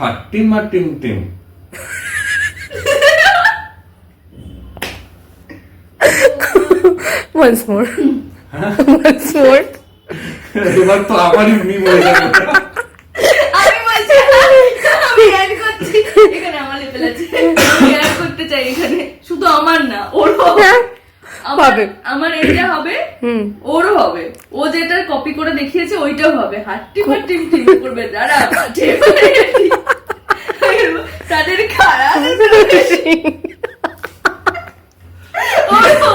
হাট্টিমা টিম টিম। once more once more এবার তো আমারই মিম হয়ে যাবে। আমি বলছি আমি অ্যাড করছি এখানে আমার লেভেল আছে, আমি অ্যাড করতে চাই এখানে, শুধু আমার না ওরও হবে। আমার এটা হবে, ওরও হবে, ও যেটা কপি করে দেখিয়েছে ওইটাও হবে। হাট্টি মাটি টিম করবে যারা মাঠে তাদের খারাপ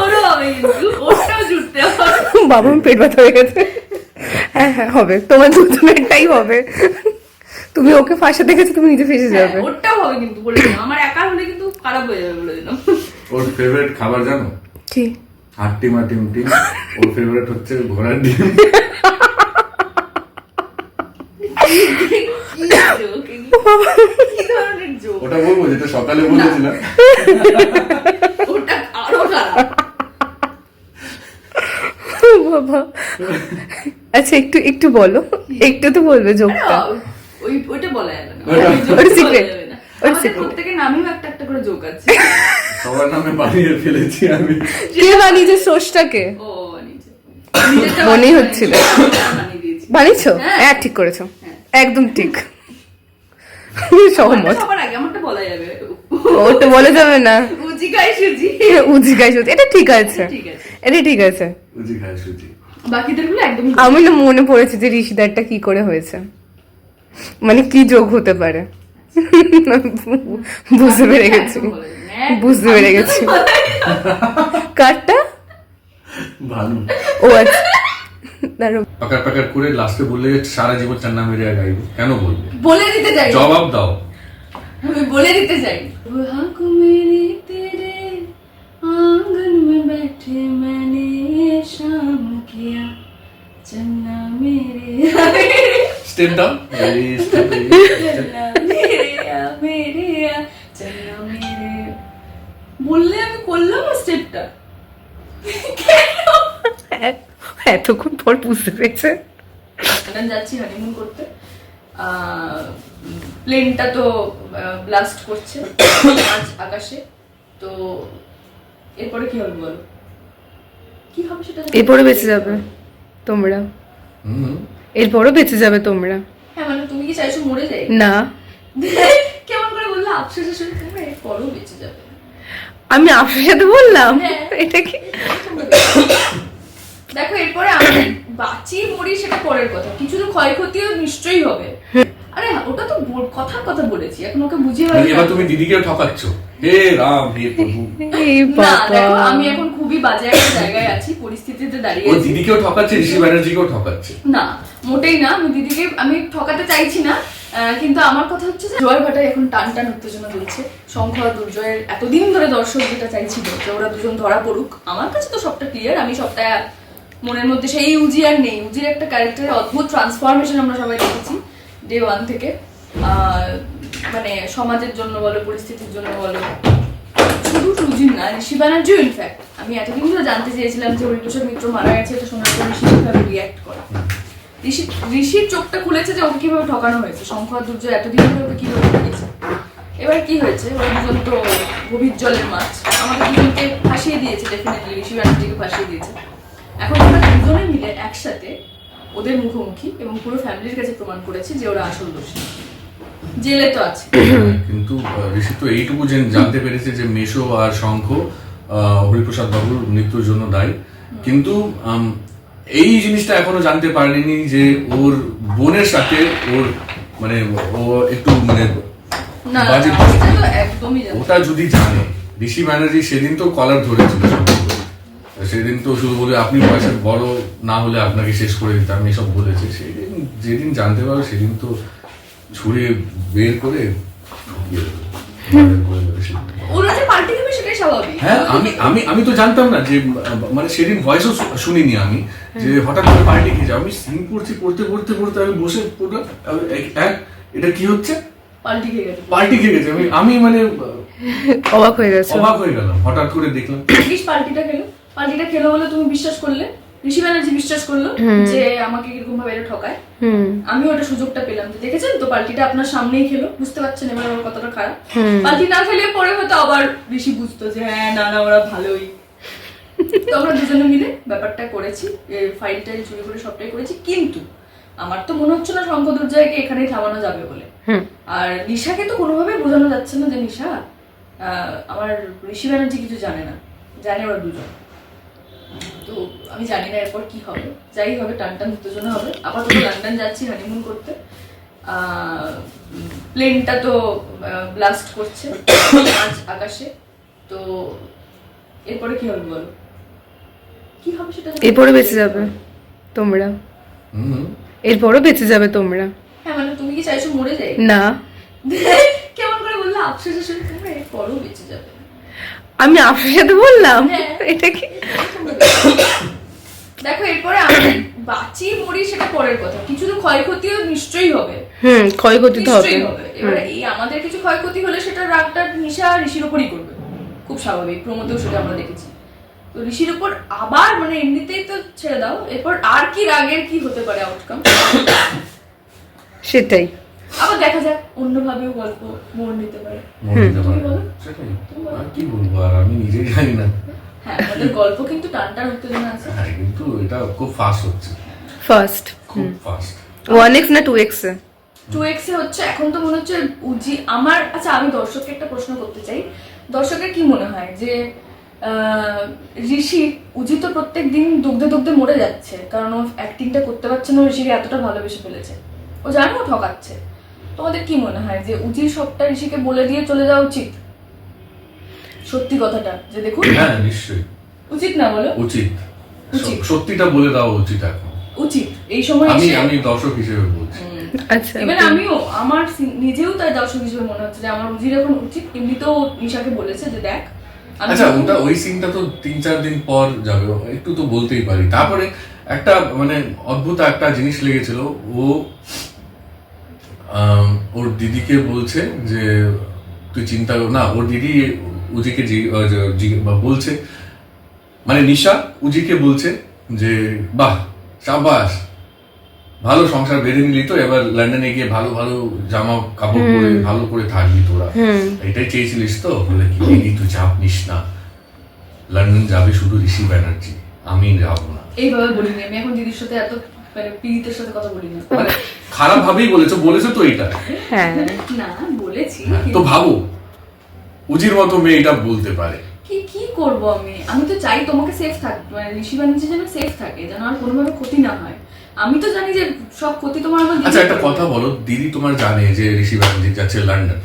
ওরও হবে, কিন্তু ওটাও জুড়তে হবে। বাবা আমার পেট ব্যথা হয়ে গেছে। হ্যাঁ হ্যাঁ হবে, তোমার দুজনেরটাই হবে। তুমি ওকে ফাঁসে দেখেছো, তুমি নিজে ফেসে যাবে। ওটাও হবে কিন্তু বলে দিলাম, আমার একা হলে কিন্তু খারাপ হয়ে যাবে বলে দিলাম। ওর ফেভারিট খাবার জানো? কি? হাট্টিমা টিম টিম। ওর ফেভারিট হচ্ছে ঘোড়ার ডিম। ওটা বলবো যেটা সকালে বলেছিলাম। ওটা আরো খারাপ। বাবা আচ্ছা একটু একটু বলো, একটু তো বলবে জোকটা। ওইটা বলা যাবে না, ওটা secret, ওটা আমাদের secret। প্রত্যেকের নামেও একটা একটা করে জোক আছে। সবার নামে বানিয়ে ফেলেছি আমি। কে বানিয়েছে সোসটাকে? ও বানিয়েছে, নিজেরটা মনেই বানিয়ে হচ্ছিল। বানিয়ে দিয়েছি। বানিয়েছো? হ্যাঁ। হ্যাঁ ঠিক করেছো, হ্যাঁ। একদম ঠিক। আমারটা সহমত। সবার আগে আমারটা বলা যাবে। ওটা বলে যাবে না। উজি গাই সুজি। উজি গাইস, এটা ঠিক আছে, ঠিক আছে। এটা ঠিক আছে। বুঝি খায় সুজি। বাকিদের গুলো একদমই আমি না মনে পড়েছে যে ঋষিদারটা কি করে হয়েছে, মানে কি যোগ হতে পারে। বুঝতে পেরে গেছি, একদম বলা যাবে না, একদম। বুঝতে পেরে গেছি। কারটা? ভালো। ও আচ্ছা দাঁড়াও। পাকার পাকার করে লাস্টে বললে সারা জীবন চান্না মেরে গাইবো, কেন বলবে? বলে দিতে চাই, জবাব দাও। আমি বলে দিতে চাই। হাক মেরে তেরে आंगन में बैठे मैंने शाम किया चन्ना मेरे স্টেপ দাও। चन्ना मेरे चन्ना मेरे বললে আমি করলাম স্টেপটা। এতক্ষণ পর বুঝতে পেরেছে। এখন যাচ্ছি হানিমুন করতে, প্লেনটা তো ব্লাস্ট করছে আজ আকাশে, তো এরপরে কি হবে বলো? কি হবে সেটা এরপরে বেঁচে যাবে তোমরা, এরপরও বেঁচে যাবে তোমরা। হ্যাঁ মানে তুমি কি চাইছো মরে যাই? না কেমন করে বললে আফসোসের সঙ্গে, তোমরা এরপরও বেঁচে যাবে। আমি আপনার সাথে বললাম হ্যাঁ। এটা কি? দেখো এরপরে আমি বাঁচি মরি সেটা পরের কথা, কিছু তো ক্ষয়ক্ষতিও নিশ্চয়ই হবে। আরে ওটা তো কথার কথা বলেছি, এখন ওকে বুঝিয়ে এবার তুমি দিদিকেও ঠকাচ্ছ। হে রাম হে প্রভু। এই না বাবা, দেখো আমি এখন খুবই বাজে একটা জায়গায় আছি, পরিস্থিতিতে দাঁড়িয়ে ও আছি। দিদিকেও ঠকাচ্ছে, ঋষি ব্যানার্জিকেও ঠকাচ্ছে। না মোটেই না, আমি দিদিকে আমি ঠকাতে চাইছি না, কিন্তু আমার কথা হচ্ছে যে জয় ভাটায় এখন টান টান উত্তেজনা চলছে। শঙ্খ আর দুর্জয়ের এতদিন ধরে দর্শক যেটা চাইছিল যে ওরা দুজন ধরা পড়ুক, আমার কাছে তো সবটা ক্লিয়ার। আমি সবটা মনের মধ্যে, সেই উজি আর নেই, উজির একটা ক্যারেক্টারের অদ্ভুত ট্রান্সফরমেশন আমরা সবাই দেখেছি ডে 1 থেকে। মানে সমাজের জন্য বলো, পরিস্থিতির জন্য বলো, শুধু উজির না, ঋষি ব্যানার্জিও ইনফ্যাক্ট। আমি এতদিন ধরে জানতে চেয়েছিলাম যে হরিপ্রসাদ মিত্র মারা গেছে, এটা শোনার পর ঋষি কিভাবে রিয়াক্ট করে। ঋষির চোখটা খুলেছে যে ওকে কিভাবে ঠকানো হয়েছে, শঙ্খ আর দুর্জয় এতদিন ধরে ওকে কিভাবে ঠকিয়েছে। এবার কি হয়েছে, ওরা দুজন তো গভীর জলের মাছ, আমাদের দুজনকে ফাঁসিয়ে দিয়েছে, ডেফিনেটলি ঋষি ব্যানার্জিকে ফাঁসিয়ে দিয়েছে। এখন আমরা দুজনে মিলে একসাথে ওদের মুখোমুখি এবং পুরো ফ্যামিলির কাছে প্রমাণ করেছি যে ওরা আসল দোষী। জেলে তো আছে, কিন্তু ঋষি তো এইটুকু জানতে পেরেছে যে মেশো আর শঙ্খ হরিপ্রসাদ বাবুর মৃত্যুর জন্য দায়ী, কিন্তু এই জিনিসটা এখনো জানতে পারেনি যে ওর বোনের সাথে ওর মানে ও একটু মানে না বাজে এটা তো একদমই জানে। ওটা যদি জানে, ঋষি ব্যানার্জি সেদিন তো কলার ধরেছিল, সেদিন তো শুধু বলে আপনি বয়সে বড় না হলে আপনাকে শেষ করে দিতাম এসব বলেছে। সেদিন যেদিন জানতে পারো সেদিন তো ছুঁড়ে বের করে ওরা যে পাল্টে দেবে সেটাই স্বাভাবিক। হ্যাঁ আমি তো জানতাম না যে মানে সেদিন ভয়েসও শুনিনি আমি যে হঠাৎ করে পাল্টে খেয়েছে। আমি সিন পড়ছি, পড়তে আমি বসে পড়লাম, এটা কি হচ্ছে, পাল্টি খেয়ে গেছে। আমি মানে অবাক হয়ে গেছে, অবাক হয়ে গেলাম, হঠাৎ করে দেখলাম পাল্টিটা খেলো বলে তুমি বিশ্বাস করলে, ঋষি ব্যানার্জি বিশ্বাস করলো যে আমাকে কিরকম ভাবে এটা ঠকায়। আমি ওটা সুযোগটা পেলাম যে দেখেছেন তো পাল্টিটা আপনার সামনেই খেলো, বুঝতে পারছেন এবার ওর কতটা খারাপ। পাল্টি না খেলে পরে হয়তো আবার ঋষি বুঝতো যে হ্যাঁ না না ওরা ভালোই। তো আমরা দুজনে মিলে ব্যাপারটা করেছি, ফাইলটাই চুরি করে সবটাই করেছি। কিন্তু আমার তো মনে হচ্ছে না শঙ্খ দুর্জয়কে এখানেই থামানো যাবে বলে। আর নিশাকে তো কোনোভাবে বোঝানো যাচ্ছে না যে নিশা আমার ঋষি ব্যানার্জি কিছু জানে না, জানে ওরা দুজন। তো আমি জানি না এরপর কি হবে, যাই হবে টান টান উত্তেজনা হবে। আপাতত লন্ডন যাচ্ছি হানিমুন করতে, প্লেনটা তো ব্লাস্ট করছে আজ আকাশে। তো এরপরে কি হবে বলো, কি হবে সেটা এরপরে বেঁচে যাবে তোমরা, এরপরে বেঁচে যাবে তোমরা। হ্যাঁ মানে তুমি কি চাইছো মরে যাই? না, কেমন করে বললে আফসোসের সঙ্গে, তোমরা এরপরও বেঁচে যাবে। আমি আপনার সাথে বললাম হ্যাঁ। এটা কি? দেখো এরপরে আমি বাঁচি মরি সেটা পরের কথা, কিছু তো ক্ষয়ক্ষতিও নিশ্চয়ই হবে। ক্ষয়ক্ষতি তো হবে। নিশ্চয়ই হবে। এবারে এই আমাদের কিছু ক্ষয়ক্ষতি হলে সেটা রাগটা নিশা ঋষির উপরই করবে, খুব স্বাভাবিক। প্রমোতেও সেটা আমরা দেখেছি। তো ঋষির উপর আবার মানে এমনিতেই তো ছেড়ে দাও, এরপর আর কি রাগের কি হতে পারে আউটকাম সেটাই। আবার দেখা যাক অন্যভাবেও গল্প মোড় নিতে পারে। তুমি বলো সেটাই, আর কি বলবো, আর আমি নিজেই জানি না। হ্যাঁ আমাদের গল্প কিন্তু টান টান উত্তেজনা আছে। হ্যাঁ কিন্তু এটা খুব ফাস্ট হচ্ছে, ফার্স্ট খুব ফাস্ট। 1x না 2x এ? 2x এ হচ্ছে এখন। তো মনে হচ্ছে উজি আমার। আচ্ছা আমি দর্শককে একটা প্রশ্ন করতে চাই, দর্শকের কি মনে হয় যে ঋষি উজি তো প্রত্যেক দিন দুগ্ধে দুগ্ধে মরে যাচ্ছে, কারণ ও অ্যাক্টিংটা করতে পারছে না, ঋষিকে এতটা ভালোবেসে ফেলেছে, ও জানে ও ঠকাচ্ছে। তোমাদের কি মনে হয় যে উজির সবটা ঋষিকে বলে দিয়ে চলে যাওয়া উচিত? সত্যি কথাটা যে দেখুন। হ্যাঁ নিশ্চয়ই উচিত না বলো? উচিত, উচিত। সত্যিটা বলে দেওয়া উচিত এখন, উচিত এই সময় আমি এসে। আমি দর্শক হিসেবে বলছি। আচ্ছা এবার আমিও আমার নিজেও তাই দর্শক হিসেবে মনে হচ্ছে যে আমার উজির এখন উচিত। এমনিতেও নিশাকে বলেছে যে দেখ আচ্ছা ওটা ওই সিনটা তো 3-4 দিন পর যাবে, একটু তো বলতেই পারি। তারপরে একটা মানে অদ্ভুত একটা জিনিস লেগেছিল, ও ওর দিদিকে বলছে যে তুই চিন্তা না, ওর দিদি উজিকে বলছে, মানে নিশা উজিকে বলছে যে বাহ সাবাস, ভালো সংসার বেঁধে নিলি তো, এবার লন্ডনে গিয়ে ভালো ভালো জামা কাপড় পরে ভালো করে থাকবি তোরা, এটাই চেয়েছিলিস তো। বলে কি তুই চাপ নিস না, লন্ডন যাবে শুধু ঋষি ব্যানার্জি, আমি যাবো না। এইভাবে বলিনি আমি এখন দিদির সাথে, এত মানে পীড়িতের সাথে কথা বলি না। মানে খারাপ ভাবেই বলেছো তো এটা। হ্যাঁ না বলেছি তো ভাবো উজির মতো মেয়ে এটা বলতে পারে, কি করব আমি? আমি তো চাই তোমাকে সেফ থাকতে, মানে ঋষি ব্যানার্জি যেন সেফ থাকে, যেন আর কোনোভাবে ক্ষতি না হয়। আমি তো জানি যে সব ক্ষতি তোমার আমার। আচ্ছা একটা কথা বলো, দিদি তোমার জানে যে ঋষি ব্যানার্জি যাচ্ছে লন্ডন,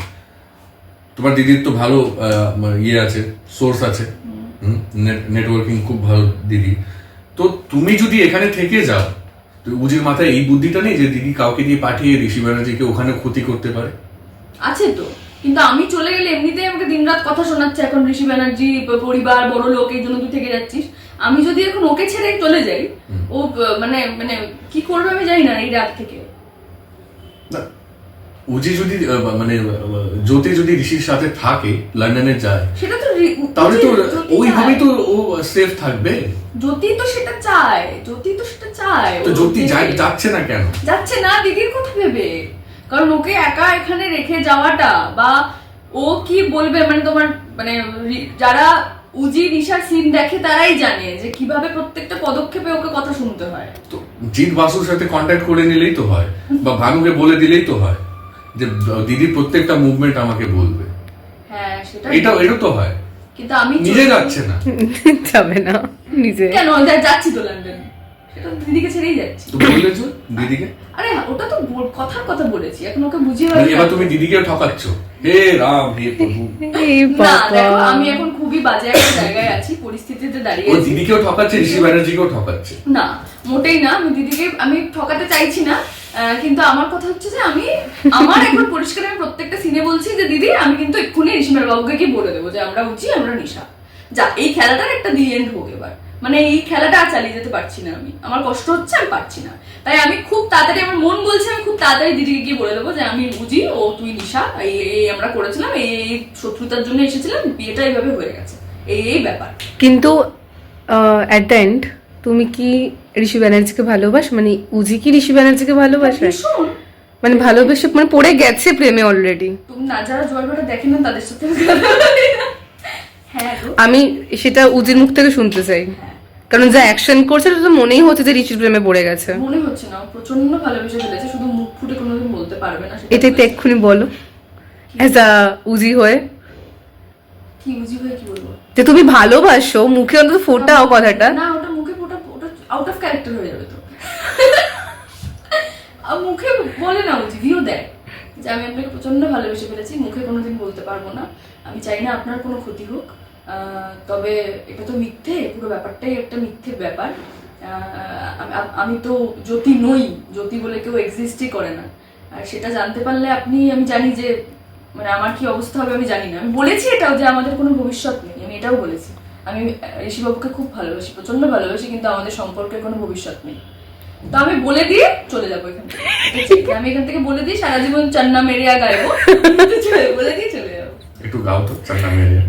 তোমার দিদির তো ভালো ইয়ে আছে, সোর্স আছে, নেটওয়ার্কিং খুব ভালো দিদি। তো তুমি যদি এখানে থেকে যাও, তো উজির মাথায় এই বুদ্ধিটা নেই যে দিদি কাউকে দিয়ে পাঠিয়ে ঋষি ব্যানার্জিকে ওখানে ক্ষতি করতে পারে? আছে তো, কিন্তু আমি চলে গেলে এমনিতেই আমাকে দিনরাত কথা শোনাচ্ছে এখন ঋষি ব্যানার্জি পরিবার বড় লোক, এই জন্য তুই থেকে যাচ্ছিস। আমি যদি এখন ওকে ছেড়ে চলে যাই, ও মানে মানে কি করবে আমি জানি না এই রাত থেকে। উজি যদি মানে জ্যোতি যদি ঋষির সাথে থাকে, লন্ডনে যায়, সেটা তো তাহলে তো ওইভাবেই তো ও সেফ থাকবে। জ্যোতি তো সেটা চায়, জ্যোতি তো সেটা চায়। তো জ্যোতি যাচ্ছে না কেন? যাচ্ছে না দিদির কথা ভেবে, কারণ ওকে একা এখানে রেখে যাওয়াটা, বা ও কি বলবে মানে তোমার মানে যারা উজি নিশার সিন দেখে তারাই জানে যে কিভাবে প্রত্যেকটা পদক্ষেপে ওকে কথা শুনতে হয়। তো জিৎ বাসুর সাথে কন্ট্যাক্ট করে নিলেই তো হয়, বা ভানুকে বলে দিলেই তো হয় যে দিদির প্রত্যেকটা মুভমেন্ট আমাকে বলবে। হ্যাঁ সেটা এটা তো হয়, কিন্তু আমি নিজে যাচ্ছে না। যাবে না নিজে কেন? যাচ্ছি তো লন্ডন, সেটা দিদিকে ছেড়েই যাচ্ছি। তো বলেছো দিদিকে? আরে ওটা তো কথার কথা বলেছি, এখন ওকে বুঝিয়ে এবার তুমি দিদিকেও ঠকাচ্ছ। হে রাম হে প্রভু। না দেখো আমি এখন খুবই বাজে একটা জায়গায় আছি, পরিস্থিতিতে দাঁড়িয়ে ও আছি। দিদিকেও ঠকাচ্ছে, ঋষি ব্যানার্জিকেও ঠকাচ্ছে। না মোটেই না, আমি দিদিকে আমি ঠকাতে চাইছি না, কিন্তু আমার কথা হচ্ছে যে আমি আমার এখন পরিষ্কার আমি প্রত্যেকটা সিনে বলছি যে দিদি আমি কিন্তু এক্ষুনি ঋষিমার বাবুকে কি বলে দেবো যে আমরা উচি আমরা নিশা, যা এই খেলাটার একটা দি এন্ড হোক এবার। মানে এই খেলাটা আর চালিয়ে যেতে পারছি না আমি, আমার কষ্ট হচ্ছে আমি পারছি না, তাই আমি খুব তাড়াতাড়ি, আমার মন বলছে আমি খুব তাড়াতাড়ি দিদিকে গিয়ে বলে দেবো যে আমি উজি ও তুই নিশা, এই আমরা করেছিলাম, এই শত্রুতার জন্য এসেছিলাম, বিয়েটা এইভাবে হয়ে গেছে, এই ব্যাপার। কিন্তু অ্যাট দ্য এন্ড তুমি কি ঋষি ব্যানার্জিকে ভালোবাসো, মানে উজি কি ঋষি ব্যানার্জিকে ভালোবাসে, ভীষণ। মানে ভালোবেসে মানে পড়ে গেছে প্রেমে অলরেডি? তুমি না, যারা জোয়ার ভাটা দেখেন না তাদের সাথে হ্যাঁ গো। আমি সেটা উজির মুখ থেকে শুনতে চাই, কারণ যা অ্যাকশন করছে সেটা তো মনেই হচ্ছে যে ঋষির প্রেমে পড়ে গেছে। মনে হচ্ছে না, ও প্রচন্ড ভালোবেসে ফেলেছে, শুধু মুখ ফুটে কোনোদিন বলতে পারবে না সেটা এটাই তো বলেছে। এক্ষুনি বলো অ্যাজ আ উজি হয়ে, কি বুঝি ভাই, কি বলবো? যে তুমি ভালোবাসো, মুখে অন্তত ফোটাও কথাটা। না, ওটা মুখে ওটা ওটা আউট অফ ক্যারেক্টার হয়ে যাবে তো। আর মুখে বলে না, বুঝি ভিউ দেয় যে আমি আপনাকে প্রচন্ড ভালোবেসে ফেলেছি, মুখে কোনোদিন বলতে পারবো না, আমি চাই না আপনার কোনো ক্ষতি হোক, তবে এটা তো মিথ্যে, পুরো ব্যাপারটাই একটা মিথ্যে ব্যাপার, আমি তো জ্যোতি নই, জ্যোতি বলে কেউ এক্সিস্টই করে না, আর সেটা জানতে পারলে আপনি, আমি জানি যে মানে আমার কি অবস্থা হবে আমি জানি না। আমি বলেছি এটাও যে আমাদের কোনো ভবিষ্যৎ নেই, আমি এটাও বলেছি আমি ঋষিবাবুকে খুব ভালোবাসি, প্রচন্ড ভালোবাসি, কিন্তু আমাদের সম্পর্কের কোনো ভবিষ্যৎ নেই। তো আমি বলে দিয়ে চলে যাবো এখান থেকে, ঠিক আছে? আমি এখান থেকে বলে দিই সারা জীবন চান্না মেরিয়া গাইবো, বলে দিয়ে চলে যাবো। একটু গাও তো চান্না মেরে।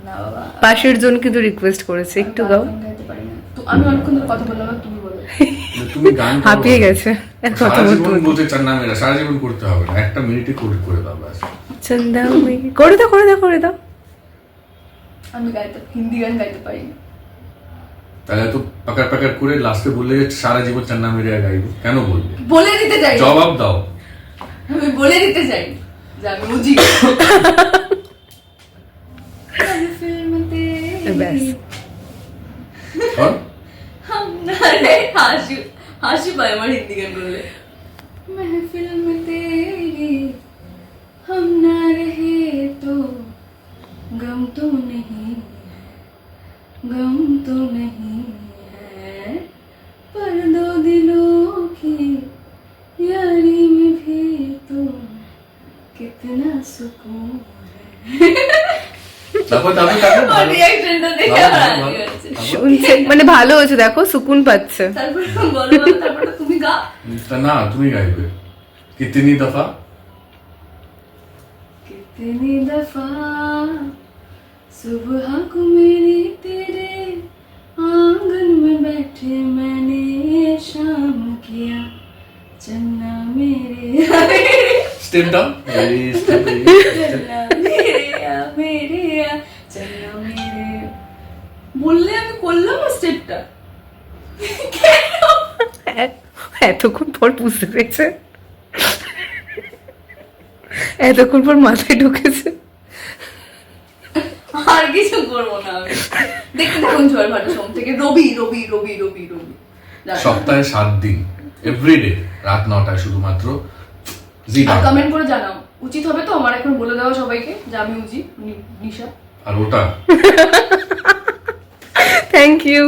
না বাবা, পাশের জন কিন্তু রিকোয়েস্ট করেছে একটু গাও। আমি গাইতে পারি না। তো আমি অনেকক্ষণ ধরে কথা বললাম, আর তুমি বলো। তুমি গান করো। হাঁপিয়ে গেছে এক কথা সারা বলতে জীবন বলতে। বলতে চান্না মেরা, সারা জীবন করতে হবে না, একটা মিনিটে করে দাও ব্যাস। চন্দা করে দাও করে দাও করে দাও। আমি হিন্দি গান গাইতে পারি না। তাহলে তো পাকার করে লাস্টে বললে সারা জীবন চান্না মেরে গাইবো, কেন বললে? বলে দিতে চাই, জবাব দাও। আমি বলে দিতে চাই যে আমি বুঝি। ব্যাস কর। হাসি পায় আমার হিন্দি গান বললে। महफिल में तेरी हम ना रहे तो गम तो नहीं है, गम तो नहीं है, पर दो दिलों की यारी में भी तो कितना सुकून है। তারপর और रिएक्शनটা দেখে আমার হাসি পাচ্ছে। শুনছে মানে ভালো হয়েছে, দেখো সুকুন পাচ্ছে। তারপর বলো, তারপর তুমি গা। না তুমি গাইবে। কিতনি দফা कितनी दफा सुबह को मेरी तेरे आंगन में बैठे मैंने शाम किया, चन्ना मेरे স্টেপ ডাউন। चन्ना मेरे चन्ना मेरे বললে আমি করলাম স্টেপটা। এতক্ষণ পর বুঝতে পেরেছে, এতক্ষণ পর মাথায় ঢুকেছে। আর কিছু করবো না আমি। দেখতে থাকুন ঝড় ভাটা সোম থেকে রবি রবি রবি রবি রবি সপ্তাহে 7 দিন এভরিডে রাত 9টায় শুধুমাত্র জি আর বাংলা। কমেন্ট করে জানাও, উচিত হবে তো আমার এখন বলে দেওয়া সবাইকে যে আমি উজি নিশা। আর ওটা থ্যাংক ইউ।